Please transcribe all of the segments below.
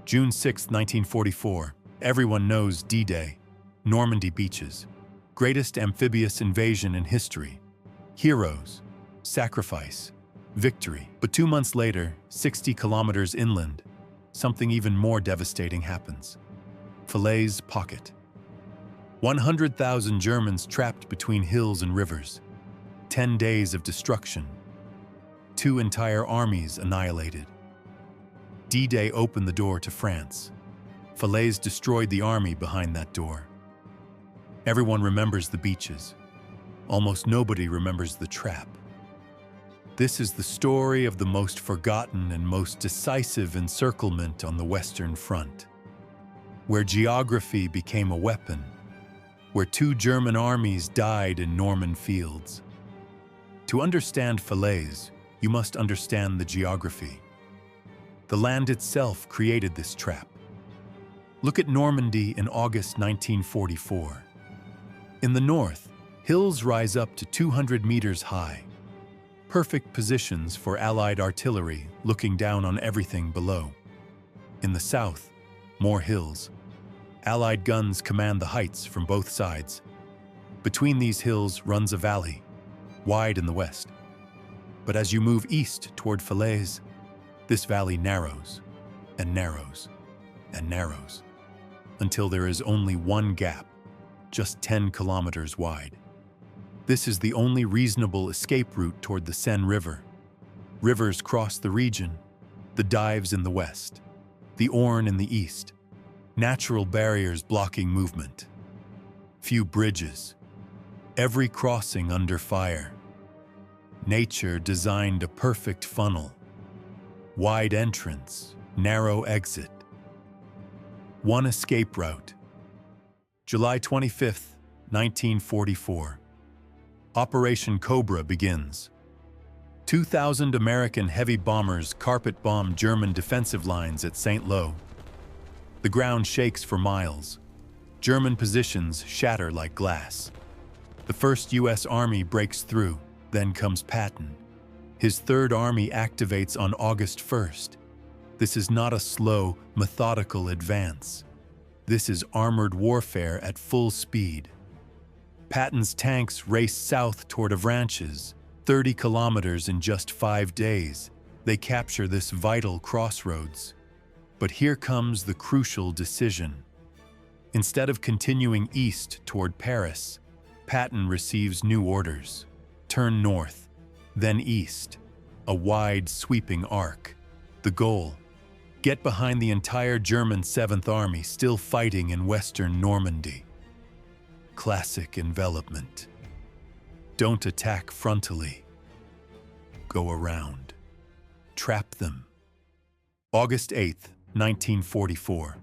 June 6, 1944. Everyone knows D-Day. Normandy beaches. Greatest amphibious invasion in history. Heroes. Sacrifice. Victory. But 2 months later, 60 kilometers inland, something even more devastating happens. Falaise pocket. 100,000 Germans trapped between hills and rivers. 10 days of destruction. 2 entire armies annihilated. D-Day opened the door to France. Falaise destroyed the army behind that door. Everyone remembers the beaches. Almost nobody remembers the trap. This is the story of the most forgotten and most decisive encirclement on the Western Front, where geography became a weapon, where 2 German armies died in Norman fields. To understand Falaise, you must understand the geography. The land itself created this trap. Look at Normandy in August 1944. In the north, hills rise up to 200 meters high. Perfect positions for Allied artillery looking down on everything below. In the south, more hills. Allied guns command the heights from both sides. Between these hills runs a valley, wide in the west. But as you move east toward Falaise, this valley narrows and narrows and narrows until there is only one gap, just 10 kilometers wide. This is the only reasonable escape route toward the Seine River. Rivers cross the region, the Dives in the west, the Orne in the east, natural barriers blocking movement. Few bridges, every crossing under fire. Nature designed a perfect funnel. Wide entrance, narrow exit. One escape route. July 25th, 1944. Operation Cobra begins. 2,000 American heavy bombers carpet bomb German defensive lines at St. Lo. The ground shakes for miles. German positions shatter like glass. The 1st U.S. Army breaks through, then comes Patton. His 3rd Army activates on August 1st. This is not a slow, methodical advance. This is armored warfare at full speed. Patton's tanks race south toward Avranches, 30 kilometers in just 5 days. They capture this vital crossroads. But here comes the crucial decision. Instead of continuing east toward Paris, Patton receives new orders. Turn north, then east. A wide, sweeping arc. The goal: get behind the entire German 7th Army still fighting in western Normandy. Classic envelopment. Don't attack frontally. Go around. Trap them. August 8th, 1944.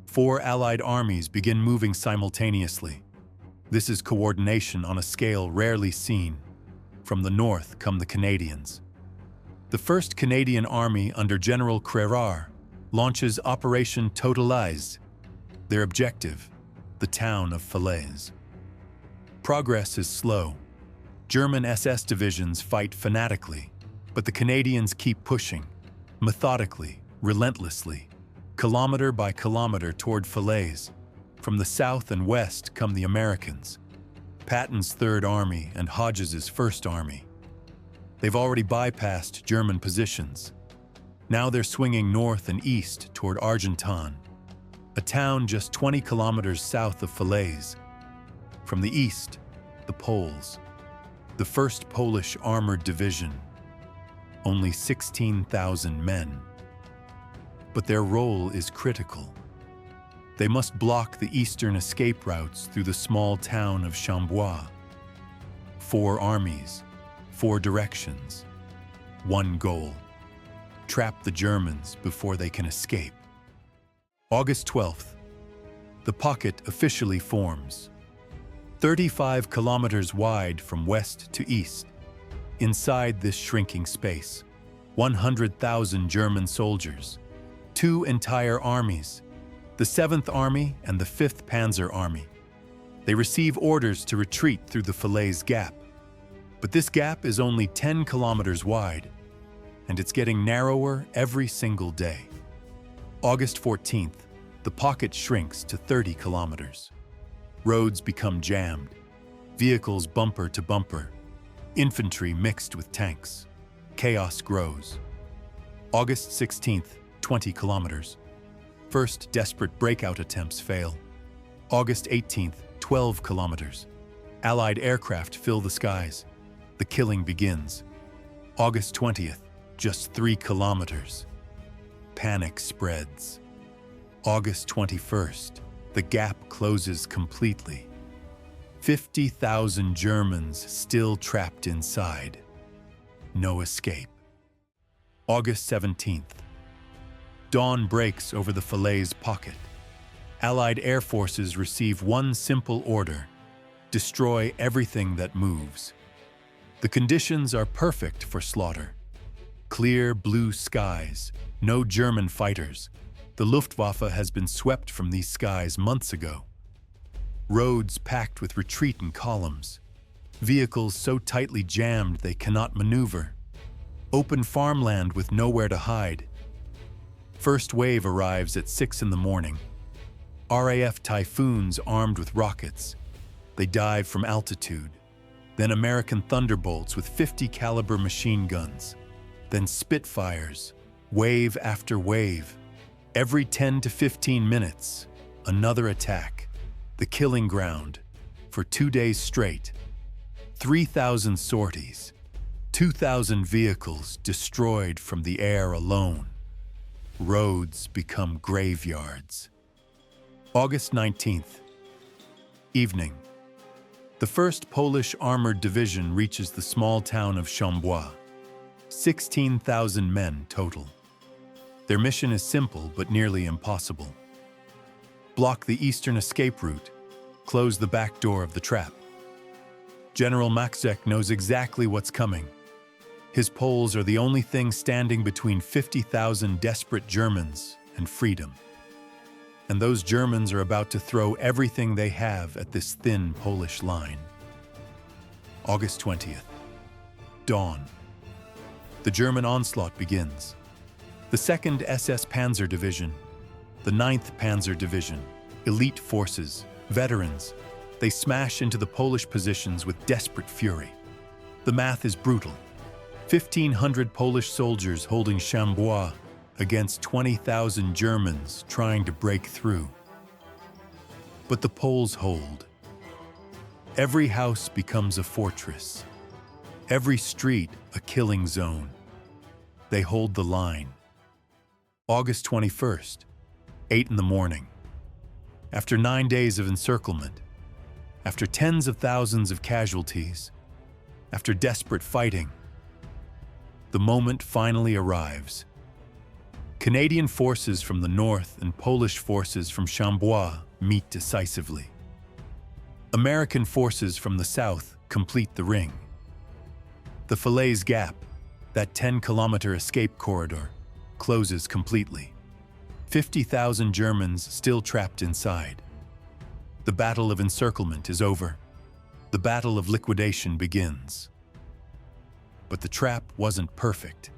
4 Allied armies begin moving simultaneously. This is coordination on a scale rarely seen. From the north come the Canadians. The 1st Canadian Army under General Crérard launches Operation Totalize. Their objective: the town of Falaise. Progress is slow. German SS divisions fight fanatically, but the Canadians keep pushing, methodically, relentlessly, kilometer by kilometer toward Falaise. From the south and west come the Americans, Patton's 3rd Army and Hodges's 1st Army. They've already bypassed German positions. Now they're swinging north and east toward Argentan, a town just 20 kilometers south of Falaise. From the east, the Poles, the 1st Polish Armored Division, only 16,000 men. But their role is critical. They must block the eastern escape routes through the small town of Chambois. 4 armies, 4 directions, 1 goal: trap the Germans before they can escape. August 12th, the pocket officially forms. 35 kilometers wide from west to east. Inside this shrinking space, 100,000 German soldiers, 2 entire armies, the 7th Army and the 5th Panzer Army. They receive orders to retreat through the Falaise Gap. But this gap is only 10 kilometers wide, and it's getting narrower every single day. August 14th, the pocket shrinks to 30 kilometers. Roads become jammed, vehicles bumper to bumper, infantry mixed with tanks. Chaos grows. August 16th, 20 kilometers. First desperate breakout attempts fail. August 18th, 12 kilometers. Allied aircraft fill the skies. The killing begins. August 20th, just 3 kilometers. Panic spreads. August 21st, the gap closes completely. 50,000 Germans still trapped inside. No escape. August 17th. Dawn breaks over the Falaise pocket. Allied air forces receive one simple order: destroy everything that moves. The conditions are perfect for slaughter. Clear blue skies, no German fighters. The Luftwaffe has been swept from these skies months ago. Roads packed with retreat in columns. Vehicles so tightly jammed they cannot maneuver. Open farmland with nowhere to hide. First wave arrives at 6 in the morning. RAF Typhoons armed with rockets. They dive from altitude. Then American Thunderbolts with 50 caliber machine guns. Then Spitfires, wave after wave. Every 10 to 15 minutes, another attack. The killing ground for 2 days straight. 3,000 sorties, 2,000 vehicles destroyed from the air alone. Roads become graveyards. August 19th. Evening. The 1st Polish Armored Division reaches the small town of Chambois. 16,000 men total. Their mission is simple but nearly impossible. Block the eastern escape route. Close the back door of the trap. General Maxek knows exactly what's coming. His Poles are the only thing standing between 50,000 desperate Germans and freedom. And those Germans are about to throw everything they have at this thin Polish line. August 20th. Dawn. The German onslaught begins. The 2nd SS Panzer Division, the 9th Panzer Division, elite forces, veterans, they smash into the Polish positions with desperate fury. The math is brutal. 1,500 Polish soldiers holding Chambois against 20,000 Germans trying to break through. But the Poles hold. Every house becomes a fortress. Every street a killing zone. They hold the line. August 21st, 8 in the morning. After 9 days of encirclement, after tens of thousands of casualties, after desperate fighting, the moment finally arrives. Canadian forces from the north and Polish forces from Chambois meet decisively. American forces from the south complete the ring. The Falaise Gap, that 10-kilometer escape corridor, closes completely. 50,000 Germans still trapped inside. The Battle of Encirclement is over. The battle of liquidation begins. But the trap wasn't perfect.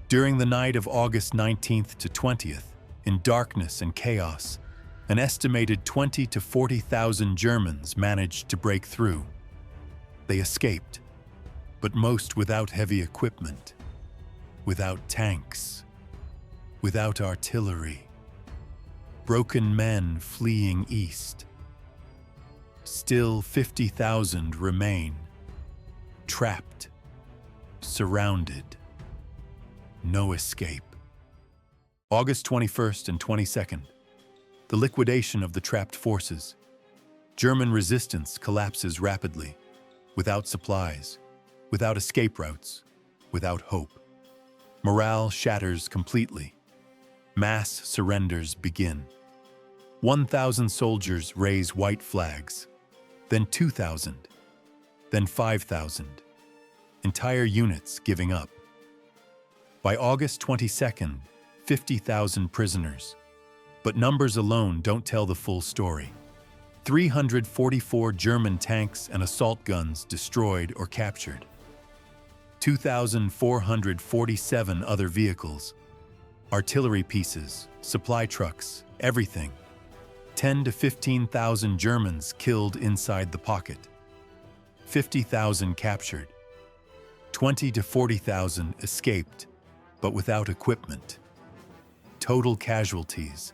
During the night of August 19th to 20th, in darkness and chaos, an estimated 20 to 40,000 Germans managed to break through. They escaped, but most without heavy equipment, without tanks, without artillery. Broken men fleeing east. Still 50,000 remain, trapped, surrounded. No escape. August 21st and 22nd. The liquidation of the trapped forces. German resistance collapses rapidly, without supplies, without escape routes, without hope. Morale shatters completely. Mass surrenders begin. 1,000 soldiers raise white flags, then 2,000, then 5,000. Entire units giving up. By August 22nd, 50,000 prisoners. But numbers alone don't tell the full story. 344 German tanks and assault guns destroyed or captured. 2,447 other vehicles. Artillery pieces, supply trucks, everything. 10 to 15,000 Germans killed inside the pocket. 50,000 captured. 20 to 40,000 escaped, but without equipment. Total casualties,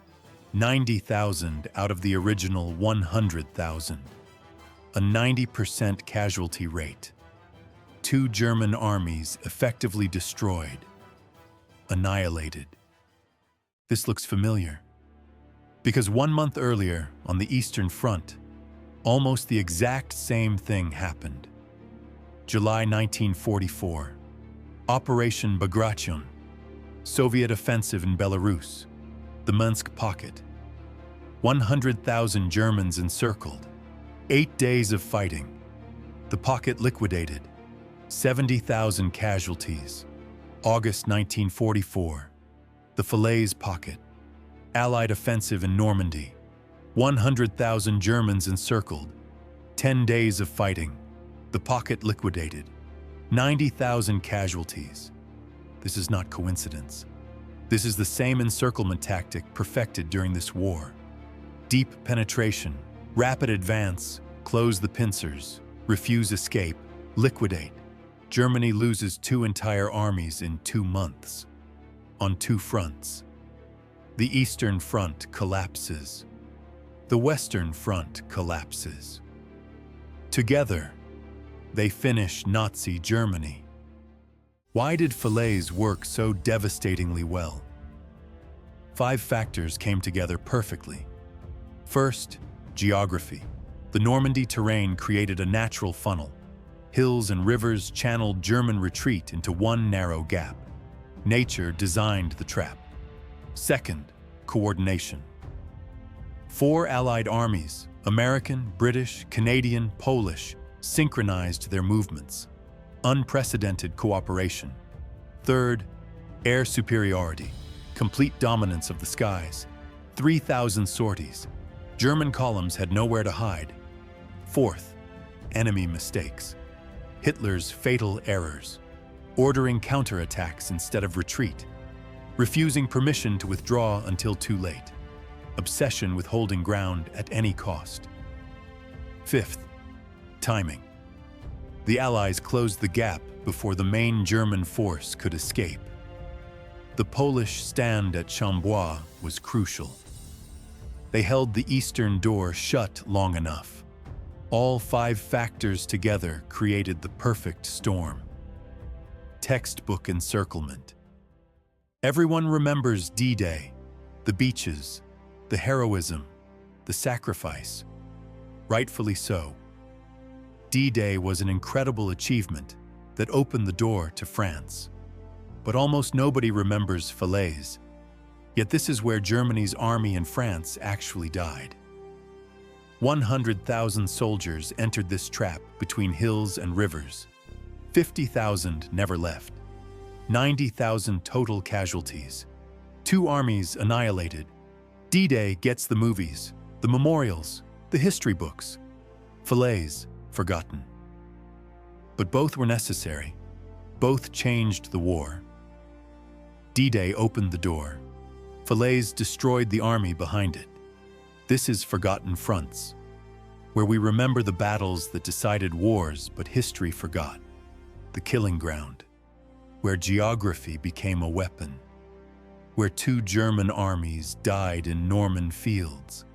90,000 out of the original 100,000. A 90% casualty rate. 2 German armies effectively destroyed, annihilated. This looks familiar, because 1 month earlier, on the Eastern Front, almost the exact same thing happened. July 1944, Operation Bagration, Soviet offensive in Belarus, the Minsk pocket. 100,000 Germans encircled. 8 days of fighting. The pocket liquidated. 70,000 casualties. August 1944, the Falaise pocket. Allied offensive in Normandy. 100,000 Germans encircled. 10 days of fighting. The pocket liquidated. 90,000 casualties. This is not coincidence. This is the same encirclement tactic perfected during this war. Deep penetration, rapid advance, close the pincers, refuse escape, liquidate. Germany loses 2 entire armies in 2 months, on 2 fronts. The Eastern Front collapses. The Western Front collapses. Together, they finish Nazi Germany. Why did Falaise work so devastatingly well? 5 factors came together perfectly. First, geography. The Normandy terrain created a natural funnel. Hills and rivers channeled German retreat into one narrow gap. Nature designed the trap. Second, coordination. 4 Allied armies, American, British, Canadian, Polish, synchronized their movements. Unprecedented cooperation. Third, air superiority. Complete dominance of the skies. 3,000 sorties. German columns had nowhere to hide. Fourth, enemy mistakes. Hitler's fatal errors. Ordering counterattacks instead of retreat. Refusing permission to withdraw until too late. Obsession with holding ground at any cost. Fifth, timing. The Allies closed the gap before the main German force could escape. The Polish stand at Chambois was crucial. They held the eastern door shut long enough. All 5 factors together created the perfect storm. Textbook encirclement. Everyone remembers D-Day, the beaches, the heroism, the sacrifice. Rightfully so. D-Day was an incredible achievement that opened the door to France. But almost nobody remembers Falaise. Yet this is where Germany's army in France actually died. 100,000 soldiers entered this trap between hills and rivers. 50,000 never left. 90,000 total casualties. 2 armies annihilated. D-Day gets the movies, the memorials, the history books. Falaise, forgotten. But both were necessary. Both changed the war. D-Day opened the door. Falaise destroyed the army behind it. This is forgotten fronts, where we remember the battles that decided wars but history forgot. The killing ground, where geography became a weapon, where 2 German armies died in Norman fields.